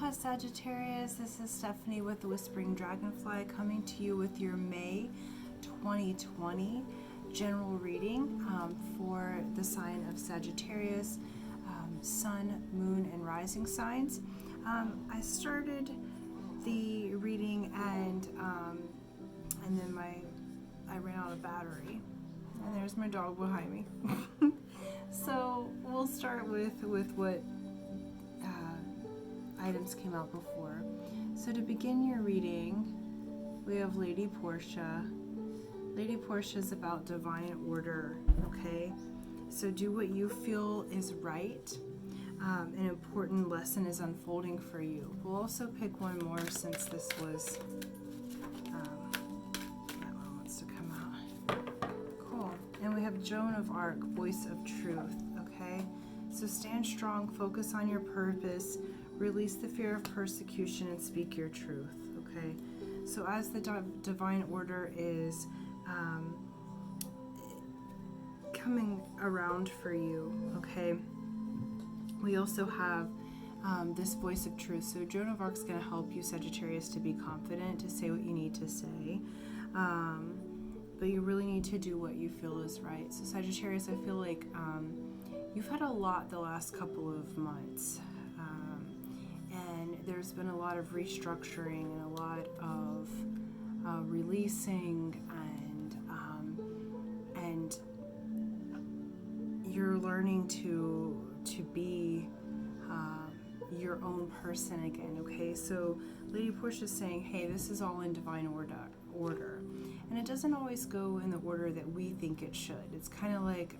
Aloha Sagittarius, this is Stephanie with the Whispering Dragonfly coming to you with your May 2020 general reading for the sign of Sagittarius, Sun, Moon, and Rising signs. I started the reading and then I ran out of battery, and there's my dog behind me. So we'll start with what items came out before. So to begin your reading, we have Lady Portia. Lady Portia is about divine order, okay? So do what you feel is right. An important lesson is unfolding for you. We'll also pick one more since this was, that one wants to come out. Cool. And we have Joan of Arc, Voice of Truth, okay? So stand strong, focus on your purpose, release the fear of persecution, and speak your truth, okay? So as the divine order is coming around for you, okay, we also have this voice of truth. So Joan of Arc is going to help you, Sagittarius, to be confident, to say what you need to say. But you really need to do what you feel is right. So Sagittarius, I feel like you've had a lot the last couple of months. And there's been a lot of restructuring and a lot of releasing, and you're learning to be your own person again, okay? So Lady Portia is saying, hey, this is all in divine order. And it doesn't always go in the order that we think it should. It's kind of like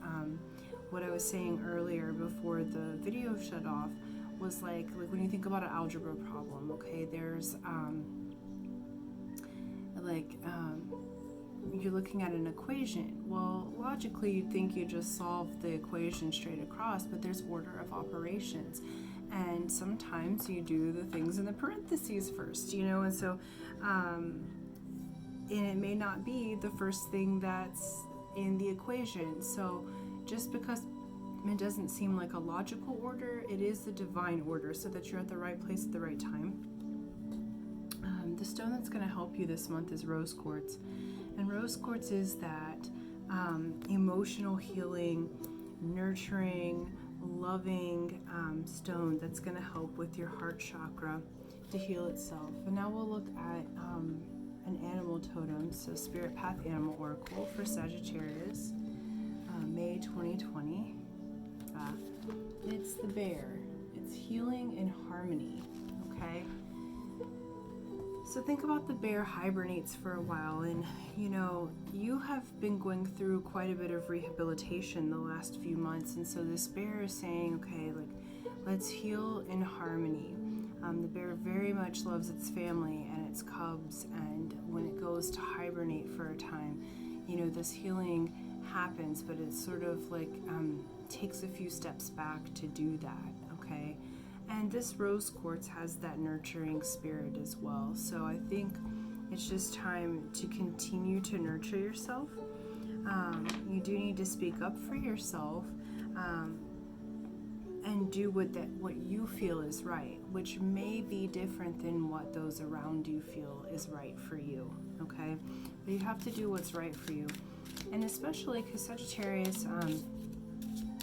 what I was saying earlier before the video shut off, was like when you think about an algebra problem, okay, there's you're looking at an equation. Well, logically you'd think you just solve the equation straight across, but there's order of operations, and sometimes you do the things in the parentheses first, you know, and so and it may not be the first thing that's in the equation. So just because it doesn't seem like a logical order, it is the divine order, so that you're at the right place at the right time. The stone that's going to help you this month is rose quartz. And rose quartz is that emotional healing, nurturing, loving stone that's going to help with your heart chakra to heal itself. And now we'll look at an animal totem, so Spirit Path Animal Oracle for Sagittarius, May 2020. It's the bear. It's healing and harmony, okay? So think about the bear hibernates for a while, and you know, you have been going through quite a bit of rehabilitation the last few months, and so this bear is saying, okay, like, let's heal in harmony. The bear very much loves its family and its cubs, and when it goes to hibernate for a time, you know, this healing happens, but it's sort of like takes a few steps back to do that, okay? And this rose quartz has that nurturing spirit as well. So I think it's just time to continue to nurture yourself. You do need to speak up for yourself and do what you feel is right, which may be different than what those around you feel is right for you, okay? But you have to do what's right for you. And especially because Sagittarius,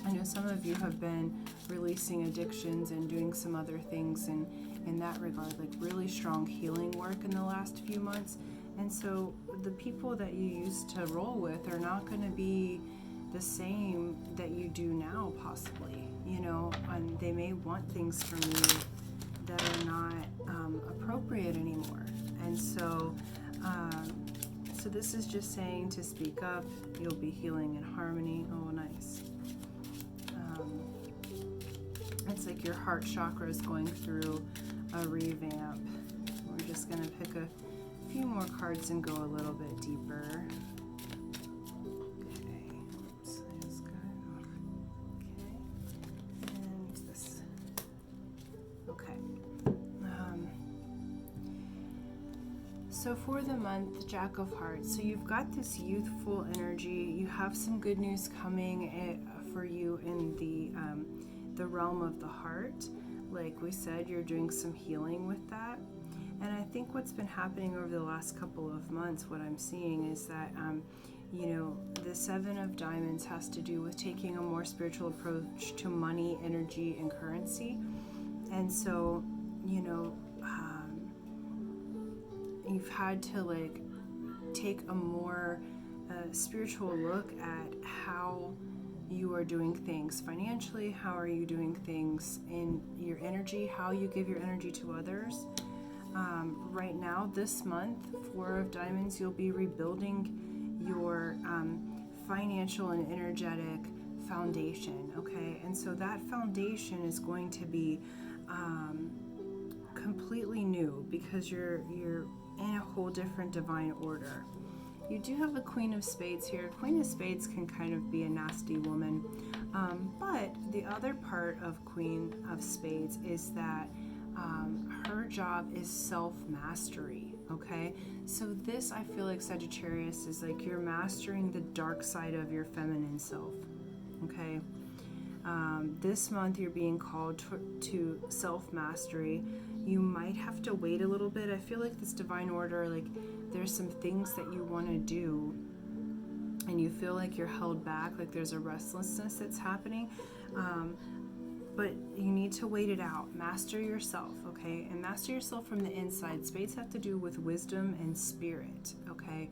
I know some of you have been releasing addictions and doing some other things in that regard, like really strong healing work in the last few months. And so the people that you used to roll with are not going to be the same that you do now, possibly, you know, and they may want things from you that are not appropriate anymore. And so so this is just saying to speak up. You'll be healing in harmony. Oh, nice. It's like your heart chakra is going through a revamp. We're just going to pick a few more cards and go a little bit deeper. Okay, oops, that's good. Okay, and this. Okay. So for the month, Jack of Hearts, so you've got this youthful energy. You have some good news coming for you in the realm of the heart. like we said, you're doing some healing with that. And I think what's been happening over the last couple of months, what I'm seeing is that, the Seven of Diamonds has to do with taking a more spiritual approach to money, energy, and currency. And so, you've had to like take a more spiritual look at how you are doing things financially, how are you doing things in your energy, how you give your energy to others. Right now, this month, Four of Diamonds, you'll be rebuilding your financial and energetic foundation, okay? And so that foundation is going to be completely new because you're in a whole different divine order. You do have a Queen of Spades here. Queen of Spades can kind of be a nasty woman, but the other part of Queen of Spades is that her job is self-mastery, okay? So this, I feel like, Sagittarius, is like you're mastering the dark side of your feminine self, okay? This month you're being called to self-mastery. You might have to wait a little bit. I feel like this divine order, like there's some things that you want to do and you feel like you're held back, like there's a restlessness that's happening, but you need to wait it out. Master yourself, okay? And master yourself from the inside. Spades have to do with wisdom and spirit, okay?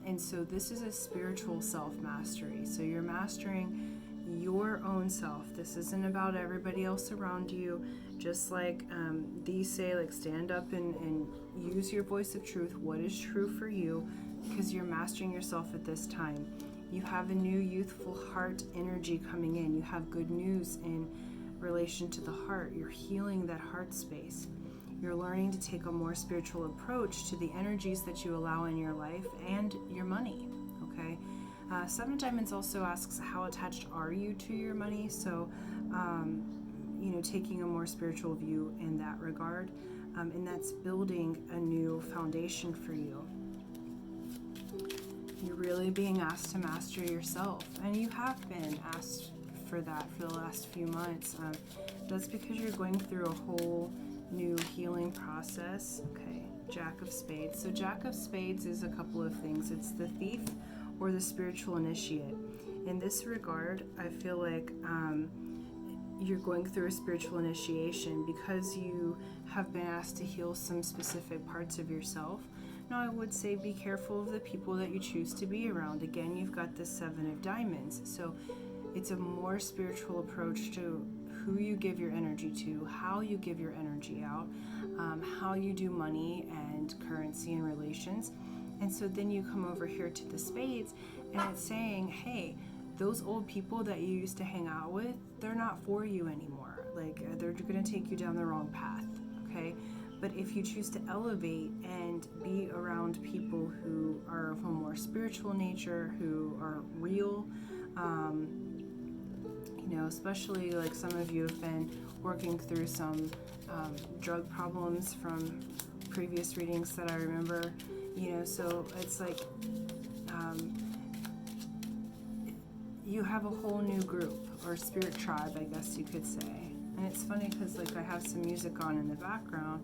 And so this is a spiritual self-mastery. So you're mastering your own self. This isn't about everybody else around you. Just like these say, like stand up and use your voice of truth. What is true for you? Because you're mastering yourself at this time. You have a new youthful heart energy coming in. You have good news in relation to the heart. You're healing that heart space. You're learning to take a more spiritual approach to the energies that you allow in your life and your money, okay? Seven of Diamonds also asks, how attached are you to your money? So, taking a more spiritual view in that regard, and that's building a new foundation for you. You're really being asked to master yourself, and you have been asked for that for the last few months. That's because you're going through a whole new healing process. Okay, Jack of Spades. So Jack of Spades is a couple of things. It's the thief or the spiritual initiate. In this regard, I feel like you're going through a spiritual initiation because you have been asked to heal some specific parts of yourself. Now, I would say be careful of the people that you choose to be around. Again, you've got the Seven of Diamonds. So it's a more spiritual approach to who you give your energy to, how you give your energy out, how you do money and currency and relations. And so then you come over here to the Spades, and it's saying, hey, those old people that you used to hang out with, they're not for you anymore. Like, they're going to take you down the wrong path, okay? But if you choose to elevate and be around people who are of a more spiritual nature, who are real, especially like some of you have been working through some drug problems from previous readings that I remember, so it's like you have a whole new group or spirit tribe, I guess you could say. And it's funny because like I have some music on in the background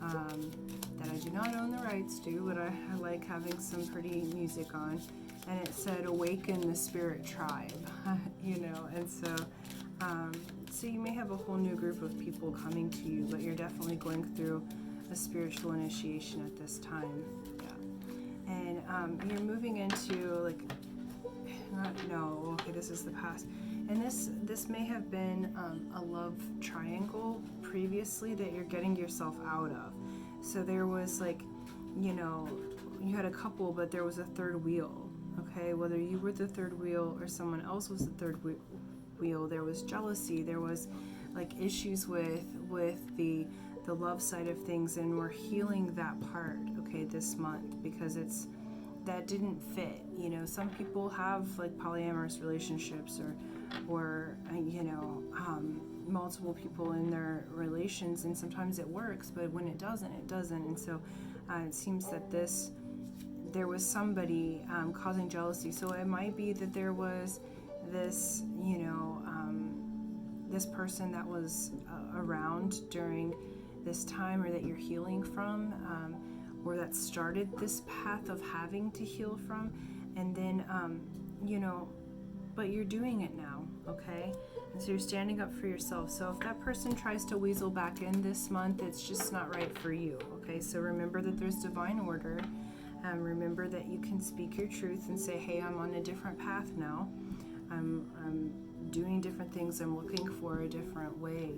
that I do not own the rights to, but I like having some pretty music on. And it said, awaken the spirit tribe, and so you may have a whole new group of people coming to you, but you're definitely going through a spiritual initiation at this time. Yeah. And you're moving into this is the past. And this may have been a love triangle previously that you're getting yourself out of. So there was you had a couple, but there was a third wheel. Okay, whether you were the third wheel or someone else was the third wheel, there was jealousy, there was like issues with the love side of things, and we're healing that part, okay, this month, because that didn't fit. Some people have like polyamorous relationships or multiple people in their relations, and sometimes it works, but when it doesn't, it doesn't. And so it seems that there was somebody causing jealousy. So it might be that there was this, this person that was a around during this time, or that you're healing from, or that started this path of having to heal from. And then, but you're doing it now, okay? And so you're standing up for yourself. So if that person tries to weasel back in this month, it's just not right for you, okay? So remember that there's divine order. Remember that you can speak your truth and say, hey, I'm on a different path now. I'm doing different things. I'm looking for a different way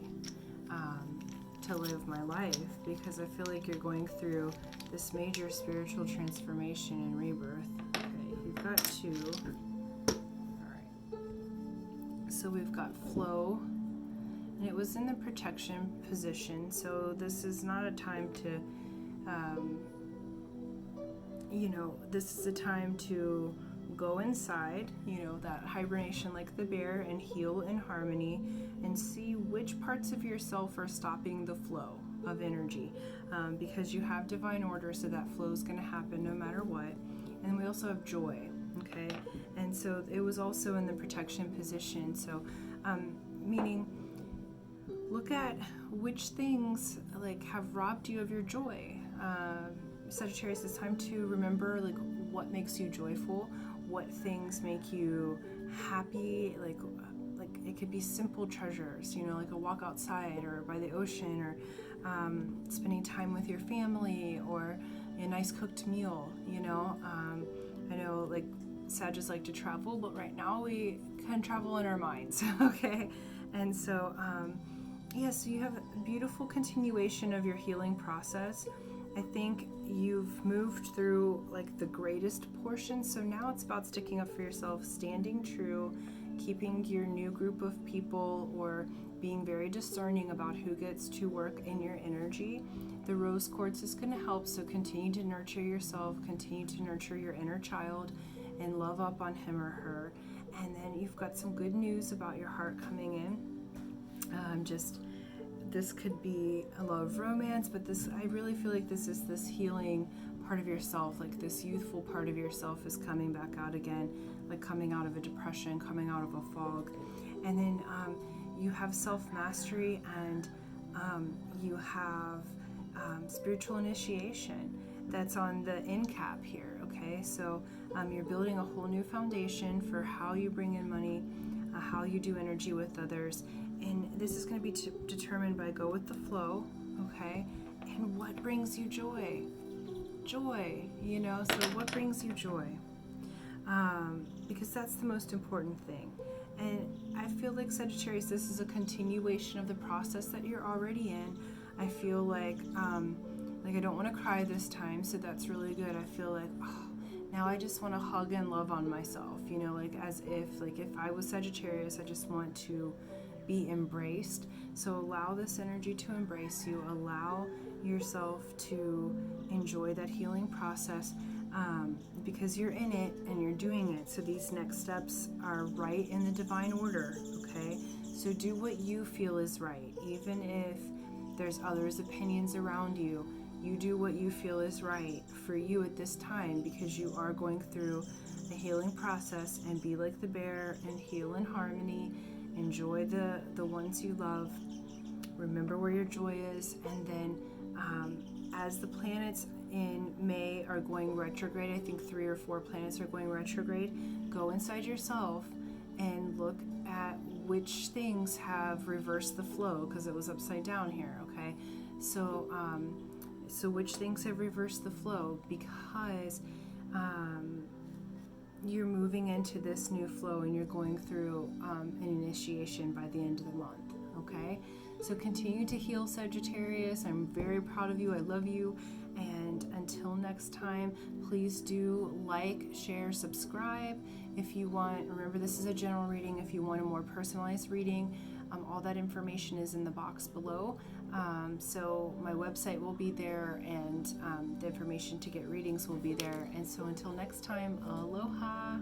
to live my life, because I feel like you're going through this major spiritual transformation and rebirth. Okay, you've got 2. All right. So we've got flow, and it was in the protection position. So this is not a time to, this is a time to go inside, that hibernation like the bear, and heal in harmony, and see which parts of yourself are stopping the flow of energy, because you have divine order, so that flow is going to happen no matter what. And we also have joy, okay? And so it was also in the protection position. So meaning, look at which things have robbed you of your joy. Sagittarius, it's time to remember what makes you joyful, what things make you happy, like it could be simple treasures, like a walk outside or by the ocean, or spending time with your family, or a nice cooked meal. I know Sagittarius like to travel, but right now we can travel in our minds. Okay, and so so you have a beautiful continuation of your healing process. I think you've moved through the greatest portion, so now it's about sticking up for yourself, standing true, keeping your new group of people, or being very discerning about who gets to work in your energy. The rose quartz is going to help, so continue to nurture yourself, continue to nurture your inner child, and love up on him or her. And then you've got some good news about your heart coming in. This could be a love romance, but I really feel like this is this healing part of yourself, this youthful part of yourself is coming back out again, coming out of a depression, coming out of a fog. And then you have self-mastery, and you have spiritual initiation that's on the end cap here, okay? So you're building a whole new foundation for how you bring in money, how you do energy with others. And this is going to be determined by go with the flow, okay? And what brings you joy? Joy, so what brings you joy? Because that's the most important thing. And I feel like, Sagittarius, this is a continuation of the process that you're already in. I feel like I don't want to cry this time, so that's really good. I feel like, now I just want to hug and love on myself, as if I was Sagittarius, I just want to be embraced. So allow this energy to embrace you. Allow yourself to enjoy that healing process, because you're in it and you're doing it. So these next steps are right in the divine order, okay? So do what you feel is right. Even if there's others' opinions around you, you do what you feel is right for you at this time, because you are going through a healing process. And be like the bear and heal in harmony. Enjoy the ones you love. Remember where your joy is. And then as the planets in May are going retrograde, I think 3 or 4 planets are going retrograde, go inside yourself and look at which things have reversed the flow, because it was upside down here, okay? So which things have reversed the flow, because you're moving into this new flow, and you're going through an initiation by the end of the month, okay? So continue to heal, Sagittarius. I'm very proud of you. I love you. And until next time, please do like, share, subscribe. If you want, remember this is a general reading. If you want a more personalized reading, all that information is in the box below. So my website will be there, and the information to get readings will be there. And so until next time, aloha.